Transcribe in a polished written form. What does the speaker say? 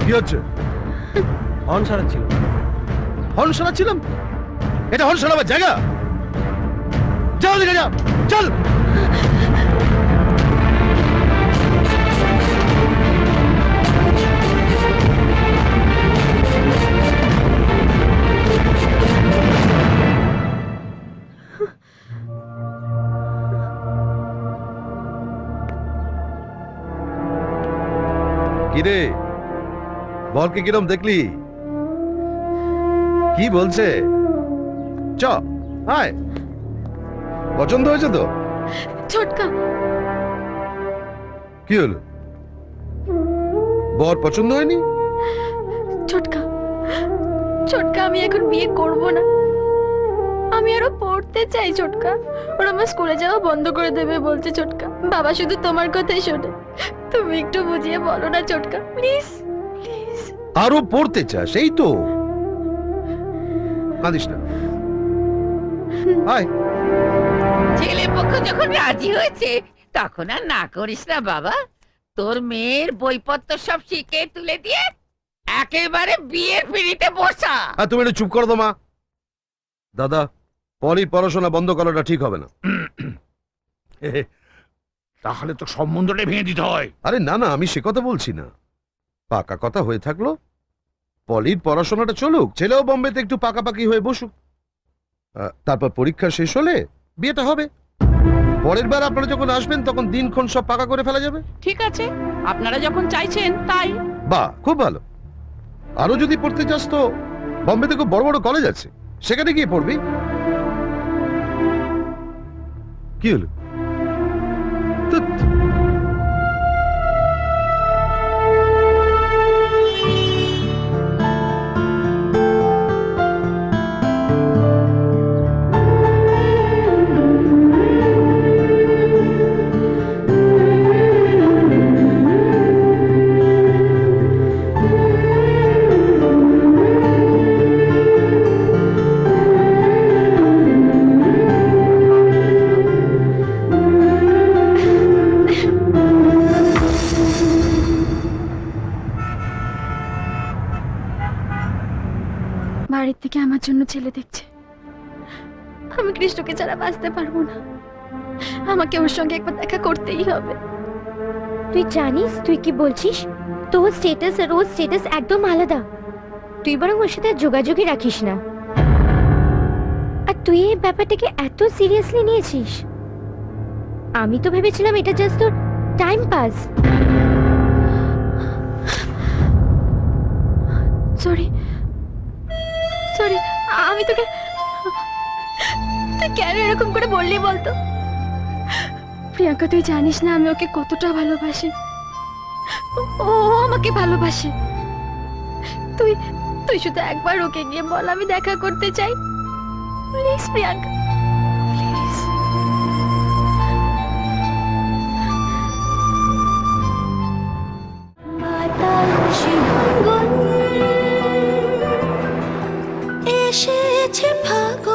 কি হচ্ছে? Horn সারাচ্ছিল। Horn শোনাচ্ছিলাম? এটা হর্ন শোনাবার জায়গা? যাও দিকে যাও, চল। কিরে, বলকে কিরম দেখলি? কি বলছে? চ আয়, পছন্দ হয়েছে তো? ছোটকা, কি হলো? বর পছন্দ হয়নি? ছোটকা, ছোটকা, আমি এখন বিয়ে করব না। আমি আরো পড়তে চাই ছোটকা। ওরা আমার স্কুলে যাওয়া বন্ধ করে দেবে বলছে ছোটকা। বাবা শুধু তোমার কথাই শোনে। তুমি একটু বুঝিয়ে বলো না ছোটকা, প্লিজ প্লিজ। আরো পড়তে চাস? এই তো, কাঁদিস না, আয়। ছেলে পক্ষ যখন রাজি হয়েছে তখন আর না করিস না বাবা। তোর মেয়ের বইপত্র সব শিখে তুলে দিয়ে একেবারে বিয়ের পিঁড়িতে বসা। আর তুমি একটু চুপ করো তো মা। দাদা, পলির পড়াশোনা বন্ধ করাটা ঠিক হবে না। তাহলে তো সম্বন্ধটা ভেঙে দিতে হয়। আরে না না, আমি সে কথা বলছি না। পাকা কথা হয়ে থাকলো, পলির পড়াশোনাটা চলুক, ছেলেও বোম্বেতে একটু পাকাপাকি হয়ে বসুক। তারপর পরীক্ষা শেষ হলে বিয়েটা হবে। পরের বার আপনারা যখন আসবেন তখন দিনক্ষণ সব পাকা করে ফেলা যাবে। ঠিক আছে, আপনারা যখন চাইছেন তাই। বাহ, খুব ভালো। আরো যদি পড়তে চাস তো বোম্বেতে খুব বড় বড় কলেজ আছে, সেখানে গিয়ে পড়বি। কি হলো? ধ্যাৎ। বাড়ির থেকে আমার জন্য ছেলে দেখছে। আমি কৃষ্ণকে ছাড়া বাঁচতে পারবো না। আমাকে ওর সঙ্গে একবার দেখা করতেই হবে। তুই জানিস তুই কি বলছিস? তোর স্ট্যাটাস আর ওর স্ট্যাটাস একদম আলাদা। তুই বরং ওর সাথে যোগাযোগই রাখিস না। আর তুই এই ব্যাপারটাকে এত সিরিয়াসলি নিয়েছিস? আমি তো ভেবেছিলাম এটা জাস্ট তোর টাইম পাস। সরি সরি, আমি তোকে, তুই কেন এরকম করে বললি বলতো? প্রিয়াঙ্কা, তুই জানিস না আমি ওকে কতটা ভালোবাসি। ও আমাকে ভালোবাসে। তুই তুই শুধু একবার ওকে গিয়ে বল আমি দেখা করতে চাই। Please Priyanka, please. এসেছে ফাগুন।